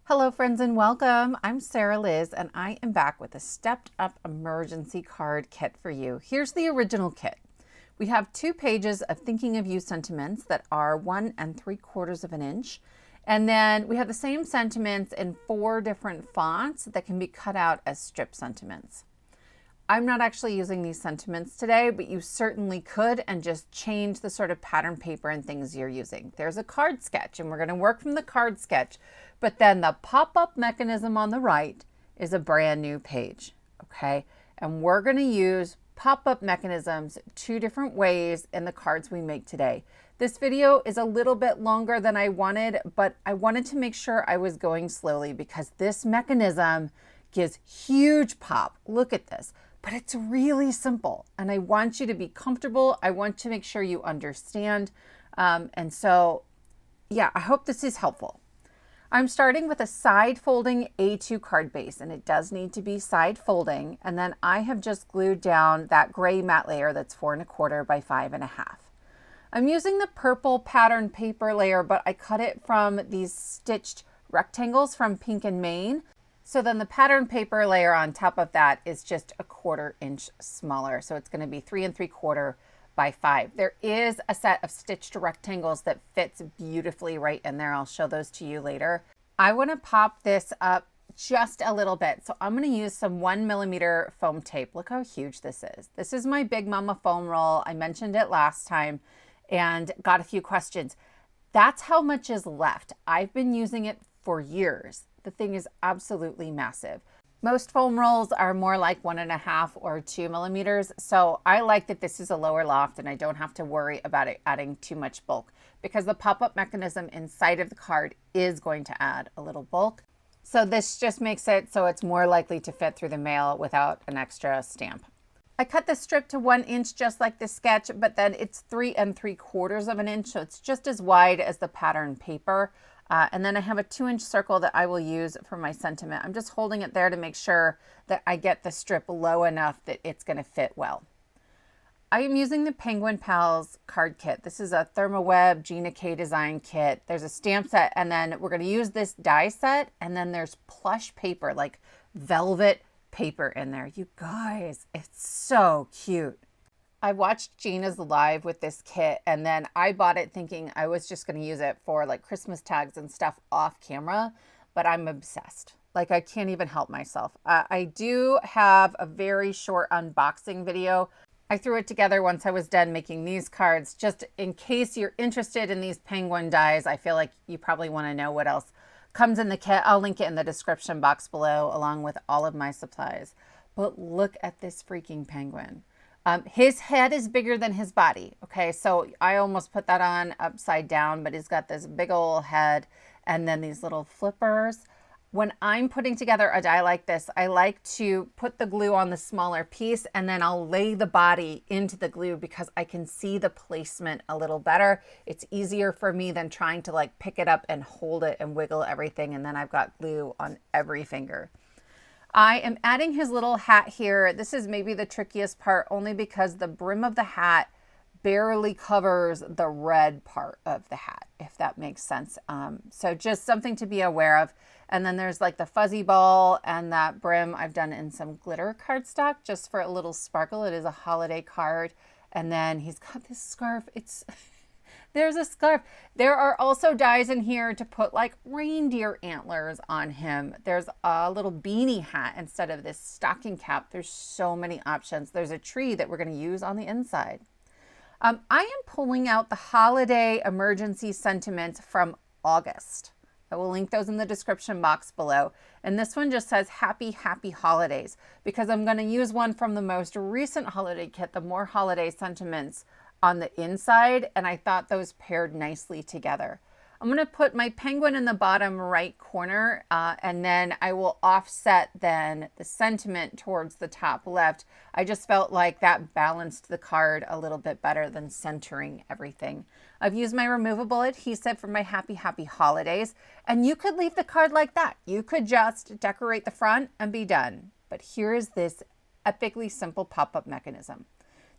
Hello friends and welcome. I'm Sarah Liz and I am back with a stepped up emergency card kit for you. Here's the original kit. We have 2 pages of thinking of you sentiments that are 1 3/4 of an inch. And then we have the same sentiments in 4 different fonts that can be cut out as strip sentiments. I'm not actually using these sentiments today, but you certainly could and just change the sort of pattern paper and things you're using. There's a card sketch and we're going to work from the card sketch, but then the pop-up mechanism on the right is a brand new page, okay? And we're going to use pop-up mechanisms 2 different ways in the cards we make today. This video is a little bit longer than I wanted, but I wanted to make sure I was going slowly because this mechanism gives huge pop. Look at this. But it's really simple and I want you to be comfortable. I want to make sure you understand. And so, yeah, I hope this is helpful. I'm starting with a side folding A2 card base and it does need to be side folding. And then I have just glued down that gray matte layer that's 4 1/4 by 5 1/2. I'm using the purple pattern paper layer, but I cut it from these stitched rectangles from Pink and Maine. So then the pattern paper layer on top of that is just a 1/4 inch smaller. So it's going to be 3 3/4 by 5. There is a set of stitched rectangles that fits beautifully right in there. I'll show those to you later. I want to pop this up just a little bit. So I'm going to use some 1mm foam tape. Look how huge this is. This is my Big Mama foam roll. I mentioned it last time and got a few questions. That's how much is left. I've been using it for years. The thing is absolutely massive. Most foam rolls are more like 1 1/2 or 2 millimeters. So I like that this is a lower loft and I don't have to worry about it adding too much bulk because the pop-up mechanism inside of the card is going to add a little bulk. So this just makes it so it's more likely to fit through the mail without an extra stamp. I cut the strip to 1 inch just like the sketch, but then it's 3 3/4 of an inch. So it's just as wide as the pattern paper. And then I have a 2-inch circle that I will use for my sentiment. I'm just holding it there to make sure that I get the strip low enough that it's going to fit well. I am using the Penguin Pals card kit. This is a Thermoweb Gina K design kit. There's a stamp set and then we're going to use this die set and then there's plush paper, like velvet paper in there. You guys, it's so cute. I watched Gina's live with this kit and then I bought it thinking I was just going to use it for like Christmas tags and stuff off camera, but I'm obsessed. Like I can't even help myself. I do have a very short unboxing video. I threw it together once I was done making these cards just in case you're interested in these penguin dies. I feel like you probably want to know what else comes in the kit. I'll link it in the description box below along with all of my supplies. But look at this freaking penguin. His head is bigger than his body. Okay, so I almost put that on upside down, but he's got this big old head and then these little flippers. When I'm putting together a die like this, I like to put the glue on the smaller piece and then I'll lay the body into the glue because I can see the placement a little better. It's easier for me than trying to like pick it up and hold it and wiggle everything and then I've got glue on every finger. I am adding his little hat here. This is maybe the trickiest part only because the brim of the hat barely covers the red part of the hat, if that makes sense. So just something to be aware of. And then there's like the fuzzy ball and that brim I've done in some glitter cardstock just for a little sparkle. It is a holiday card. And then he's got this scarf. There's a scarf. There are also dies in here to put like reindeer antlers on him. There's a little beanie hat instead of this stocking cap. There's so many options. There's a tree that we're going to use on the inside. I am pulling out the holiday emergency sentiments from August. I will link those in the description box below. And this one just says happy, happy holidays because I'm going to use one from the most recent holiday kit, the More Holiday Sentiments, on the inside, and I thought those paired nicely together. I'm going to put my penguin in the bottom right corner and then I will offset then the sentiment towards the top left. I just felt like that balanced the card a little bit better than centering everything. I've used my removable adhesive for my happy, happy holidays, and you could leave the card like that. You could just decorate the front and be done. But here is this epically simple pop-up mechanism.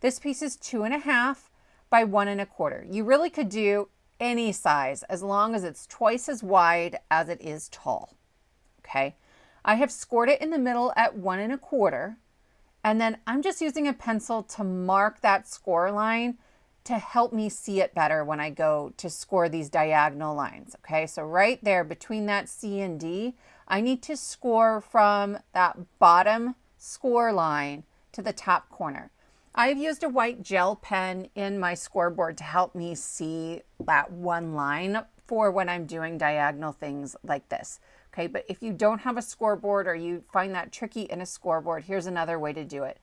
This piece is 2 1/2 by 1 1/4. You really could do any size as long as it's twice as wide as it is tall. okay? I have scored it in the middle at 1 1/4, and then I'm just using a pencil to mark that score line to help me see it better when I go to score these diagonal lines, okay? So right there between that C and D, I need to score from that bottom score line to the top corner. I've used a white gel pen in my scoreboard to help me see that one line for when I'm doing diagonal things like this. Okay, but if you don't have a scoreboard or you find that tricky in a scoreboard, here's another way to do it.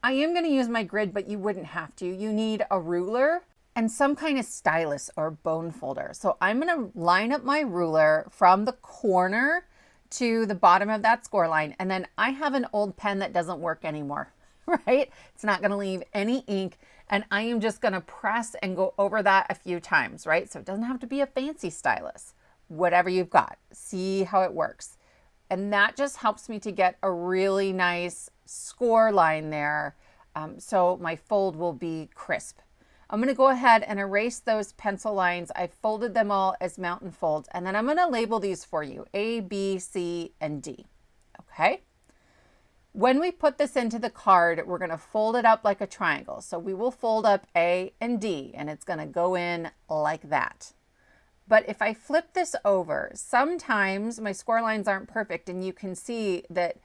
I am going to use my grid, but you wouldn't have to. You need a ruler and some kind of stylus or bone folder. So I'm going to line up my ruler from the corner to the bottom of that score line. And then I have an old pen that doesn't work anymore, right? It's not going to leave any ink. And I am just going to press and go over that a few times, right? So it doesn't have to be a fancy stylus. Whatever you've got, see how it works. And that just helps me to get a really nice score line there. So my fold will be crisp. I'm going to go ahead and erase those pencil lines. I folded them all as mountain folds, and then I'm going to label these for you, A, B, C, and D, okay? When we put this into the card, we're going to fold it up like a triangle. So we will fold up A and D, and it's going to go in like that. But if I flip this over, sometimes my score lines aren't perfect, and you can see that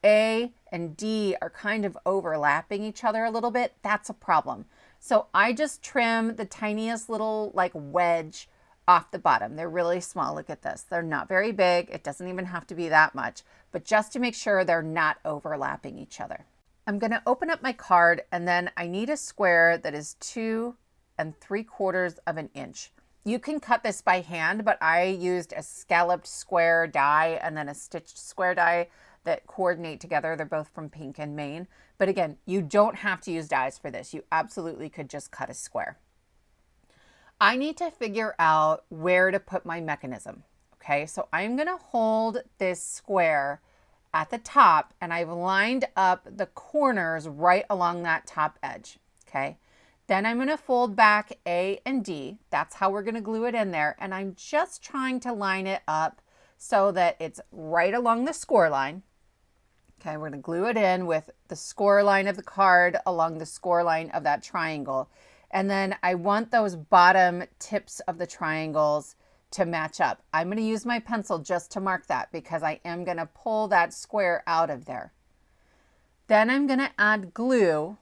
A and D are kind of overlapping each other a little bit. That's a problem. So I just trim the tiniest little like wedge off the bottom. They're really small. Look at this. They're not very big. It doesn't even have to be that much, but just to make sure they're not overlapping each other. I'm going to open up my card, and then I need a square that is 2 3/4 of an inch. You can cut this by hand, but I used a scalloped square die and then a stitched square die that coordinate together. They're both from Pink and Maine. But again, you don't have to use dies for this. You absolutely could just cut a square. I need to figure out where to put my mechanism. Okay, so I'm going to hold this square at the top, and I've lined up the corners right along that top edge. Okay. Then I'm going to fold back A and D. That's how we're going to glue it in there. And I'm just trying to line it up so that it's right along the score line. Okay, we're going to glue it in with the score line of the card along the score line of that triangle. And then I want those bottom tips of the triangles to match up. I'm going to use my pencil just to mark that because I am going to pull that square out of there. Then I'm going to add glue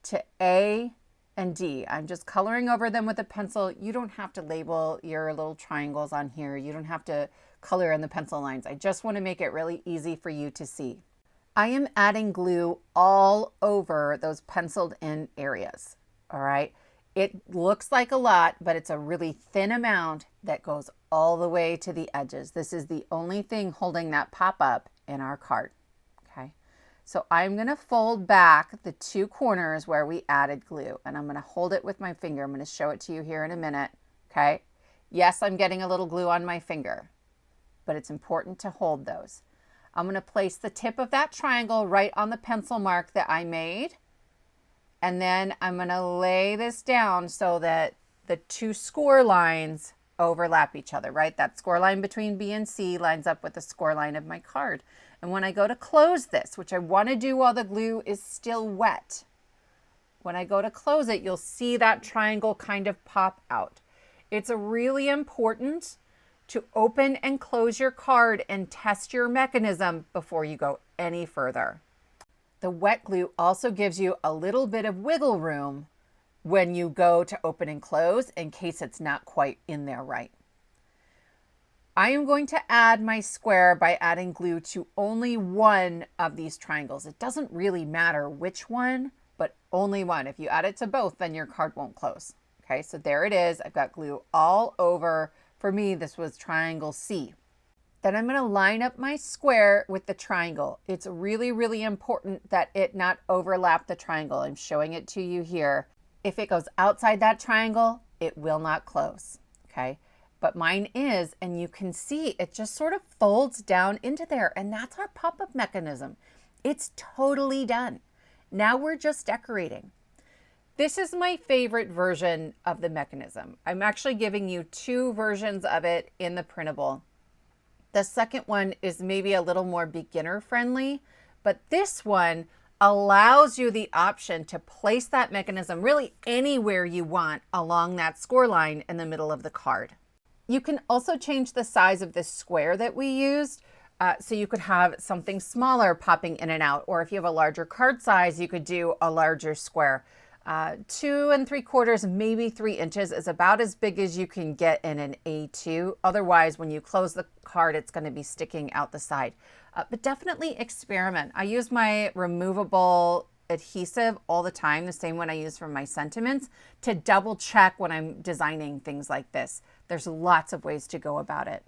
to A and D. I'm just coloring over them with a pencil. You don't have to label your little triangles on here. You don't have to color in the pencil lines. I just want to make it really easy for you to see. I am adding glue all over those penciled in areas. All right. It looks like a lot, but it's a really thin amount that goes all the way to the edges. This is the only thing holding that pop up in our card. Okay. So I'm going to fold back the 2 corners where we added glue, and I'm going to hold it with my finger. I'm going to show it to you here in a minute. Okay. Yes, I'm getting a little glue on my finger, but it's important to hold those. I'm going to place the tip of that triangle right on the pencil mark that I made. And then I'm going to lay this down so that the 2 score lines overlap each other, right? That score line between B and C lines up with the score line of my card. And when I go to close this, which I want to do while the glue is still wet, when I go to close it, you'll see that triangle kind of pop out. It's really important to open and close your card and test your mechanism before you go any further. The wet glue also gives you a little bit of wiggle room when you go to open and close in case it's not quite in there right. I am going to add my square by adding glue to only one of these triangles. It doesn't really matter which one, but only one. If you add it to both, then your card won't close. Okay, so there it is. I've got glue all over. For me, this was triangle C. Then I'm going to line up my square with the triangle. It's really, really important that it not overlap the triangle. I'm showing it to you here. If it goes outside that triangle, it will not close. Okay, but mine is, and you can see it just sort of folds down into there, and that's our pop-up mechanism. It's totally done. Now we're just decorating. This is my favorite version of the mechanism. I'm actually giving you 2 versions of it in the printable. The second one is maybe a little more beginner friendly, but this one allows you the option to place that mechanism really anywhere you want along that score line in the middle of the card. You can also change the size of this square that we used. So you could have something smaller popping in and out, or if you have a larger card size, you could do a larger square. 2 3/4, maybe 3 inches is about as big as you can get in an A2. Otherwise, when you close the card, it's going to be sticking out the side. But definitely experiment. I use my removable adhesive all the time, the same one I use for my sentiments, to double check when I'm designing things like this. There's lots of ways to go about it.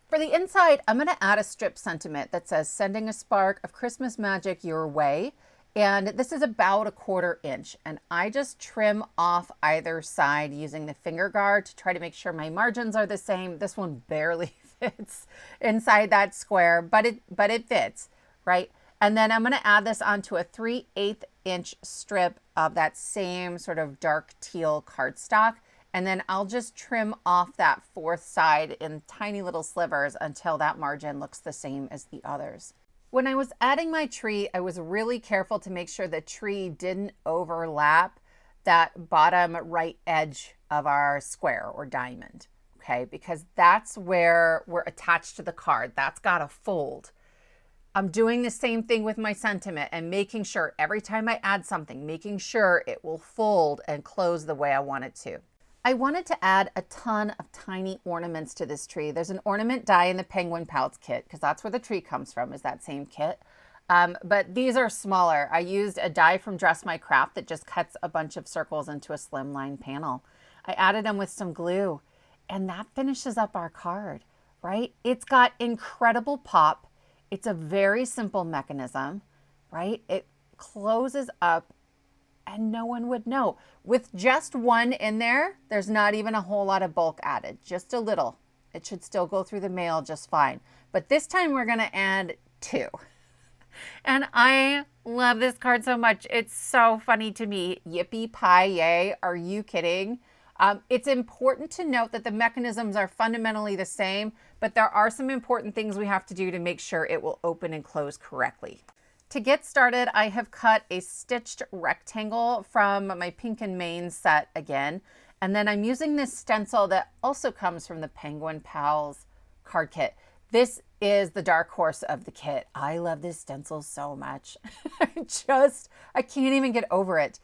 For the inside, I'm going to add a strip sentiment that says, "Sending a spark of Christmas magic your way." And this is about 1/4 inch. And I just trim off either side using the finger guard to try to make sure my margins are the same. This one barely fits inside that square, but it fits, right? And then I'm going to add this onto a 3/8 inch strip of that same sort of dark teal cardstock. And then I'll just trim off that fourth side in tiny little slivers until that margin looks the same as the others. When I was adding my tree, I was really careful to make sure the tree didn't overlap that bottom right edge of our square or diamond, okay? Because that's where we're attached to the card. That's got to fold. I'm doing the same thing with my sentiment and making sure every time I add something, making sure it will fold and close the way I want it to. I wanted to add a ton of tiny ornaments to this tree. There's an ornament die in the Penguin Pals kit because that's where the tree comes from, is that same kit. But these are smaller. I used a die from Dress My Craft that just cuts a bunch of circles into a slimline panel. I added them with some glue, and that finishes up our card, right? It's got incredible pop. It's a very simple mechanism, right? It closes up and no one would know. With just one in there, there's not even a whole lot of bulk added, just a little. It should still go through the mail just fine. But this time we're gonna add 2. And I love this card so much. It's so funny to me. Yippee Pie Yay, are you kidding? It's important to note that the mechanisms are fundamentally the same, but there are some important things we have to do to make sure it will open and close correctly. To get started, I have cut a stitched rectangle from my Pink and Main set again. And then I'm using this stencil that also comes from the Penguin Pals card kit. This is the dark horse of the kit. I love this stencil so much. I can't even get over it.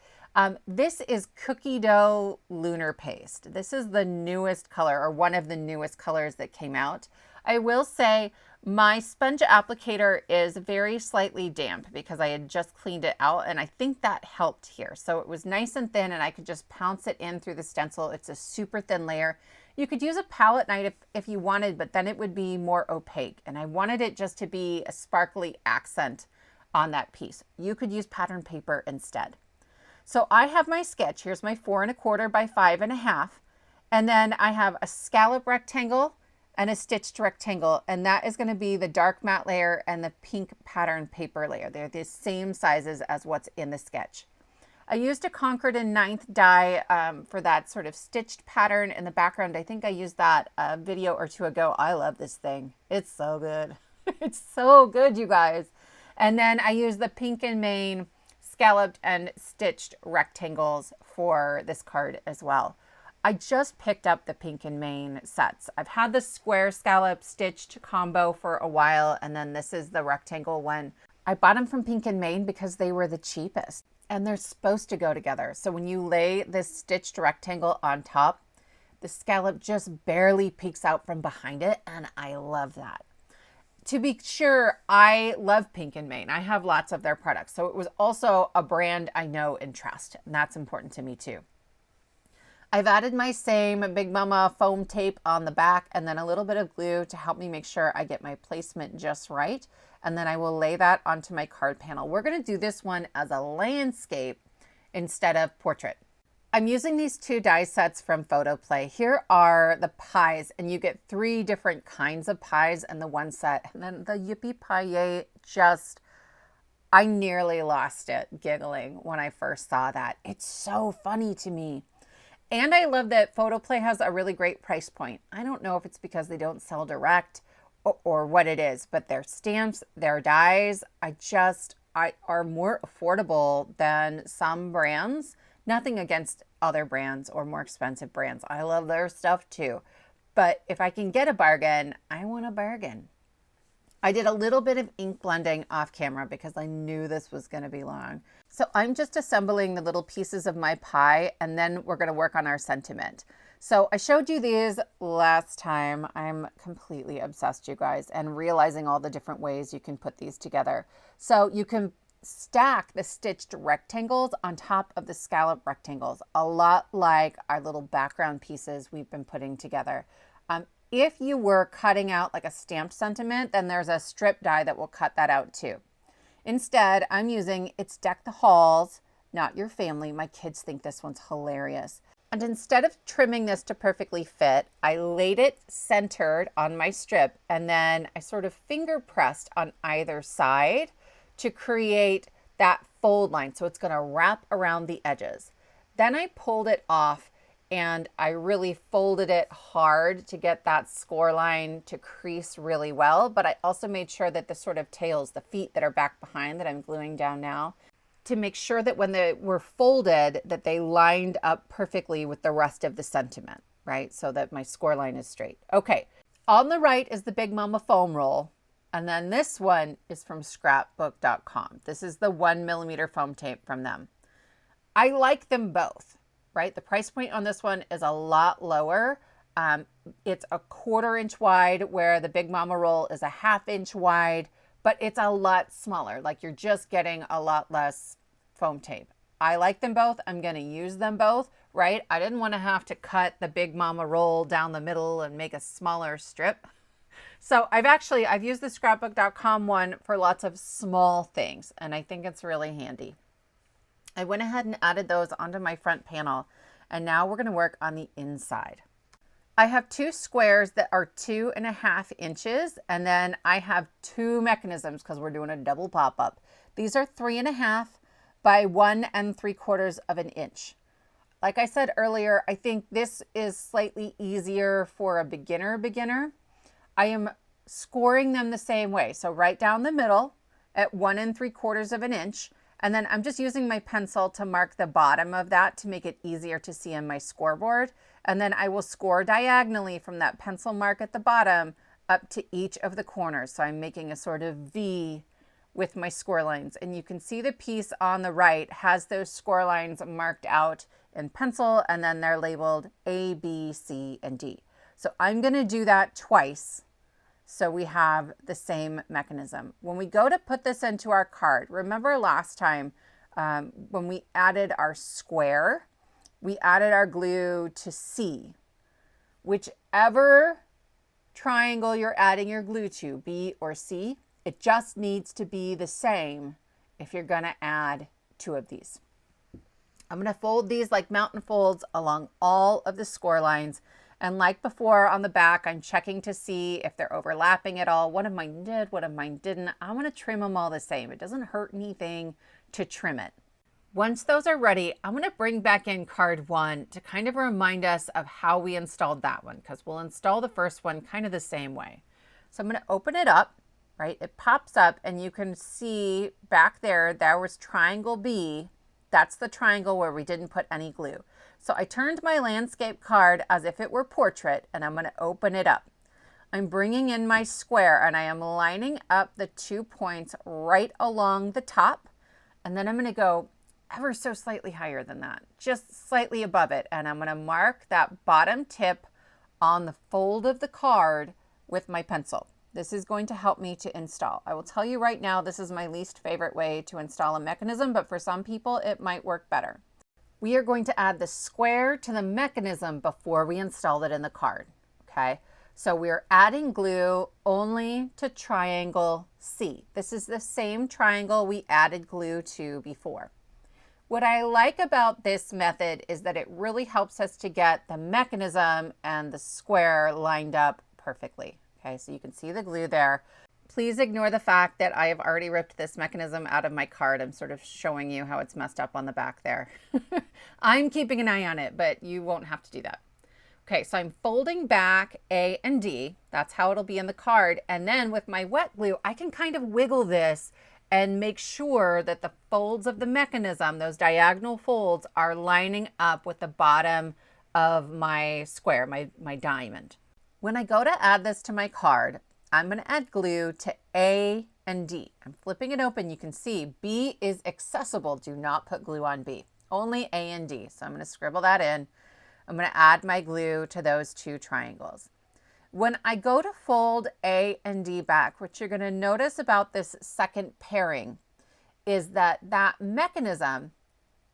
This is cookie dough lunar paste. This is the newest color, or one of the newest colors that came out. I will say my sponge applicator is very slightly damp because I had just cleaned it out, and I think that helped here. So it was nice and thin, and I could just pounce it in through the stencil. It's a super thin layer. You could use a palette knife if you wanted, but then it would be more opaque, and I wanted it just to be a sparkly accent on that piece. You could use pattern paper instead. So I have my sketch. Here's my 4 1/4 by 5 1/2. And then I have a scallop rectangle and a stitched rectangle. And that is going to be the dark matte layer and the pink pattern paper layer. They're the same sizes as what's in the sketch. I used a Concord and 9th die for that sort of stitched pattern in the background. I think I used that a video or 2 ago. I love this thing. It's so good. It's so good, you guys. And then I used the Pink and Main scalloped and stitched rectangles for this card as well. I just picked up the Pink and Main sets. I've had the square scallop stitched combo for a while, and then this is the rectangle one. I bought them from Pink and Main because they were the cheapest, and they're supposed to go together. So when you lay this stitched rectangle on top, the scallop just barely peeks out from behind it, and I love that. To be sure, I love Pink and Main. I have lots of their products. So it was also a brand I know and trust, and that's important to me too. I've added my same Big Mama foam tape on the back and then a little bit of glue to help me make sure I get my placement just right. And then I will lay that onto my card panel. We're going to do this one as a landscape instead of portrait. I'm using these 2 die sets from Photoplay. Here are the pies, and you get 3 different kinds of pies in the one set. And then the Yippee Pie Yay, I nearly lost it giggling when I first saw that. It's so funny to me. And I love that Photoplay has a really great price point. I don't know if it's because they don't sell direct or what it is, but their stamps, their dies, are more affordable than some brands. Nothing against other brands or more expensive brands. I love their stuff too. But if I can get a bargain, I want a bargain. I did a little bit of ink blending off camera because I knew this was going to be long. So I'm just assembling the little pieces of my pie, and then we're going to work on our sentiment. So I showed you these last time. I'm completely obsessed, you guys, and realizing all the different ways you can put these together. So you can stack the stitched rectangles on top of the scallop rectangles, a lot like our little background pieces we've been putting together. If you were cutting out like a stamped sentiment, then there's a strip die that will cut that out too. Instead, I'm using It's Deck the Halls, Not Your Family. My kids think this one's hilarious. And instead of trimming this to perfectly fit, I laid it centered on my strip, and then I sort of finger pressed on either side to create that fold line. So it's going to wrap around the edges. Then I pulled it off and I really folded it hard to get that score line to crease really well. But I also made sure that the sort of tails, the feet that are back behind that I'm gluing down now, to make sure that when they were folded, that they lined up perfectly with the rest of the sentiment, right? So that my score line is straight. Okay, on the right is the Big Mama foam roll. And then this one is from scrapbook.com. This is the 1mm foam tape from them. I like them both, right? The price point on this one is a lot lower. It's a 1/4 inch wide, where the Big Mama roll is a 1/2 inch wide, but it's a lot smaller. Like, you're just getting a lot less foam tape. I like them both. I'm going to use them both, right? I didn't want to have to cut the Big Mama roll down the middle and make a smaller strip. So I've used the scrapbook.com one for lots of small things, and I think it's really handy. I went ahead and added those onto my front panel, and now we're going to work on the inside. I have 2 squares that are 2.5 inches, and then I have 2 mechanisms because we're doing a double pop-up. These are 3.5 by 1 3/4 inch. Like I said earlier, I think this is slightly easier for a beginner. I am scoring them the same way. So right down the middle at 1 3/4 inch. And then I'm just using my pencil to mark the bottom of that to make it easier to see on my scoreboard. And then I will score diagonally from that pencil mark at the bottom up to each of the corners. So I'm making a sort of V with my score lines. And you can see the piece on the right has those score lines marked out in pencil, and then they're labeled A, B, C, and D. So I'm going to do that twice, so we have the same mechanism. When we go to put this into our card, remember last time when we added our square, we added our glue to C. Whichever triangle you're adding your glue to, B or C, it just needs to be the same if you're going to add 2 of these. I'm going to fold these like mountain folds along all of the score lines. And like before on the back, I'm checking to see if they're overlapping at all. One of mine did, one of mine didn't. I want to trim them all the same. It doesn't hurt anything to trim it. Once those are ready, I'm going to bring back in card 1 to kind of remind us of how we installed that one, because we'll install the first one kind of the same way. So I'm going to open it up, right? It pops up and you can see back there was triangle B. That's the triangle where we didn't put any glue. So I turned my landscape card as if it were portrait, and I'm going to open it up. I'm bringing in my square, and I am lining up the 2 points right along the top. And then I'm going to go ever so slightly higher than that, just slightly above it. And I'm going to mark that bottom tip on the fold of the card with my pencil. This is going to help me to install. I will tell you right now, this is my least favorite way to install a mechanism, but for some people it might work better. We are going to add the square to the mechanism before we install it in the card, okay? So we're adding glue only to triangle C. This is the same triangle we added glue to before. What I like about this method is that it really helps us to get the mechanism and the square lined up perfectly. Okay, so you can see the glue there. Please ignore the fact that I have already ripped this mechanism out of my card. I'm sort of showing you how it's messed up on the back there. I'm keeping an eye on it, but you won't have to do that. Okay, so I'm folding back A and D. That's how it'll be in the card. And then with my wet glue, I can kind of wiggle this and make sure that the folds of the mechanism, those diagonal folds, are lining up with the bottom of my square, my diamond. When I go to add this to my card, I'm going to add glue to A and D. I'm flipping it open. You can see B is accessible. Do not put glue on B. Only A and D. So I'm going to scribble that in. I'm going to add my glue to those two triangles. When I go to fold A and D back, what you're going to notice about this second pairing is that that mechanism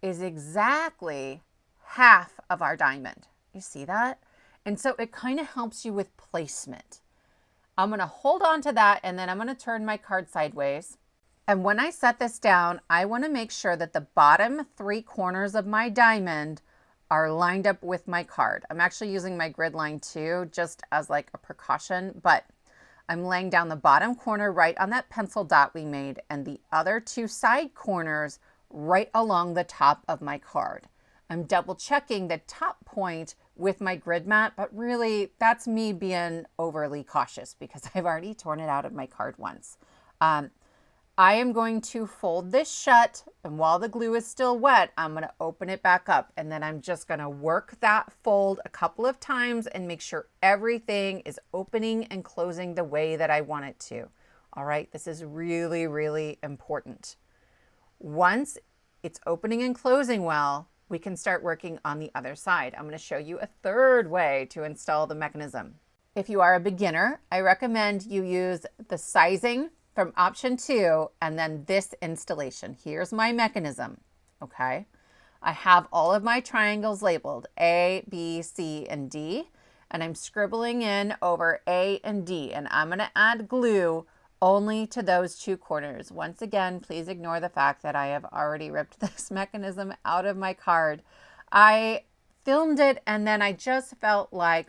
is exactly half of our diamond. You see that? And so it kind of helps you with placement. I'm going to hold on to that, and then I'm going to turn my card sideways. And when I set this down, I want to make sure that the bottom three corners of my diamond are lined up with my card. I'm actually using my grid line too, just as like a precaution, but I'm laying down the bottom corner right on that pencil dot we made, and the other two side corners right along the top of my card. I'm double checking the top point with my grid mat, but really that's me being overly cautious because I've already torn it out of my card once. I am going to fold this shut, and while the glue is still wet, I'm going to open it back up, and then I'm just going to work that fold a couple of times and make sure everything is opening and closing the way that I want it to. All right, this is really, really important. Once it's opening and closing well, we can start working on the other side. I'm going to show you a third way to install the mechanism. If you are a beginner, I recommend you use the sizing from option 2 and then this installation. Here's my mechanism, okay? I have all of my triangles labeled A, B, C, and D, and I'm scribbling in over A and D, and I'm going to add glue only to those two corners. Once again, please ignore the fact that I have already ripped this mechanism out of my card. I filmed it, and then I just felt like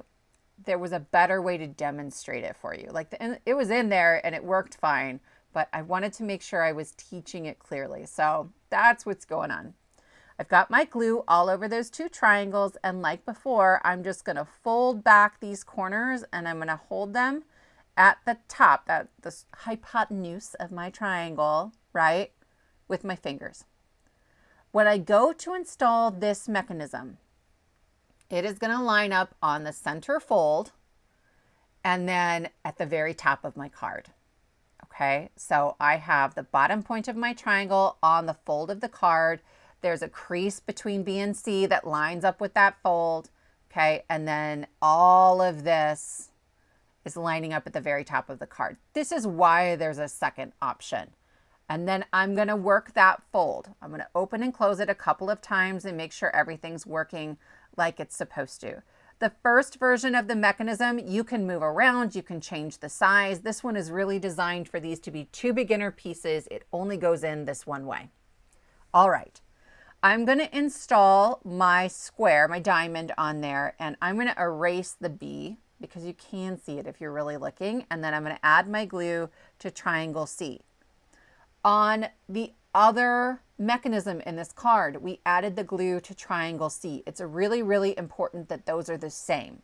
there was a better way to demonstrate it for you. Like it was in there and it worked fine, but I wanted to make sure I was teaching it clearly. So that's what's going on. I've got my glue all over those two triangles, and like before, I'm just going to fold back these corners, and I'm going to hold them at the top, the hypotenuse of my triangle, right, with my fingers. When I go to install this mechanism, it is going to line up on the center fold and then at the very top of my card. Okay, so I have the bottom point of my triangle on the fold of the card. There's a crease between B and C that lines up with that fold. Okay, and then all of this is lining up at the very top of the card. This is why there's a second option. And then I'm going to work that fold. I'm going to open and close it a couple of times and make sure everything's working like it's supposed to. The first version of the mechanism, you can move around, you can change the size. This one is really designed for these to be two beginner pieces. It only goes in this one way. All right, I'm going to install my square, my diamond on there, and I'm going to erase the B because you can see it if you're really looking. And then I'm going to add my glue to triangle C. On the other mechanism in this card, we added the glue to triangle C. It's really, really important that those are the same,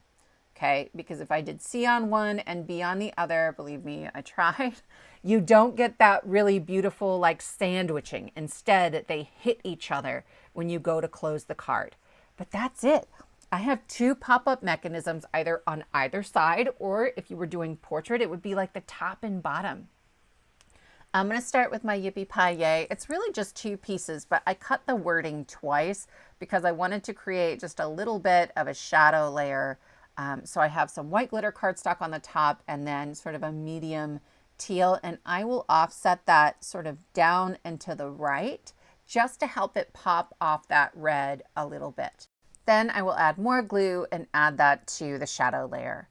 okay? Because if I did C on one and B on the other, believe me, I tried, you don't get that really beautiful like sandwiching. Instead, they hit each other when you go to close the card. But that's it. I have two pop-up mechanisms either on either side, or if you were doing portrait, it would be like the top and bottom. I'm going to start with my Yippee Pie Yay. It's really just two pieces, but I cut the wording twice because I wanted to create just a little bit of a shadow layer. So I have some white glitter cardstock on the top and then sort of a medium teal, and I will offset that sort of down and to the right just to help it pop off that red a little bit. Then I will add more glue and add that to the shadow layer.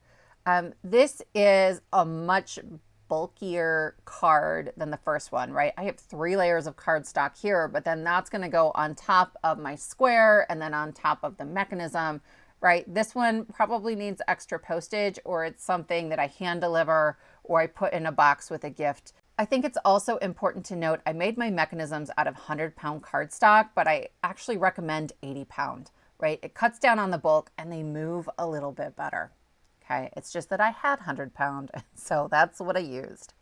This is a much bulkier card than the first one, right? I have 3 layers of cardstock here, but then that's going to go on top of my square and then on top of the mechanism, right? This one probably needs extra postage, or it's something that I hand deliver or I put in a box with a gift. I think it's also important to note I made my mechanisms out of 100-pound cardstock, but I actually recommend 80-pound, right? It cuts down on the bulk and they move a little bit better. Okay, it's just that I had 100-pound, so that's what I used.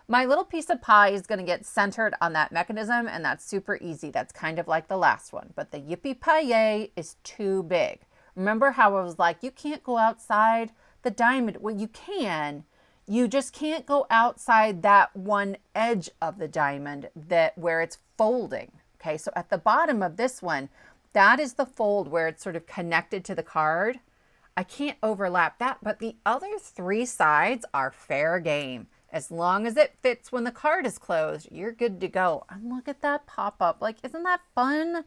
My little piece of pie is going to get centered on that mechanism, and that's super easy. That's kind of like the last one, but the Yippee Pie Yay is too big. Remember how I was like, you can't go outside the diamond. Well, you can. You just can't go outside that one edge of the diamond where it's folding. Okay, so at the bottom of this one, that is the fold where it's sort of connected to the card. I can't overlap that, but the other 3 sides are fair game. As long as it fits when the card is closed, you're good to go. And look at that pop-up. Like, isn't that fun?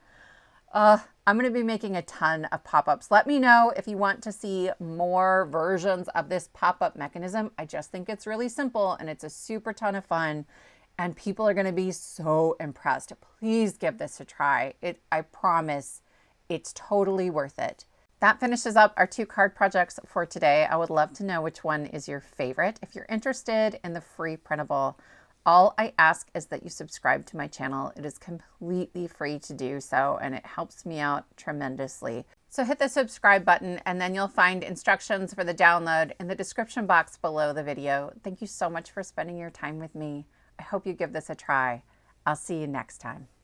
I'm going to be making a ton of pop-ups. Let me know if you want to see more versions of this pop-up mechanism. I just think it's really simple and it's a super ton of fun and people are going to be so impressed. Please give this a try. I promise it's totally worth it. That finishes up our 2 card projects for today. I would love to know which one is your favorite. If you're interested in the free printable, all I ask is that you subscribe to my channel. It is completely free to do so, and it helps me out tremendously. So hit the subscribe button, and then you'll find instructions for the download in the description box below the video. Thank you so much for spending your time with me. I hope you give this a try. I'll see you next time.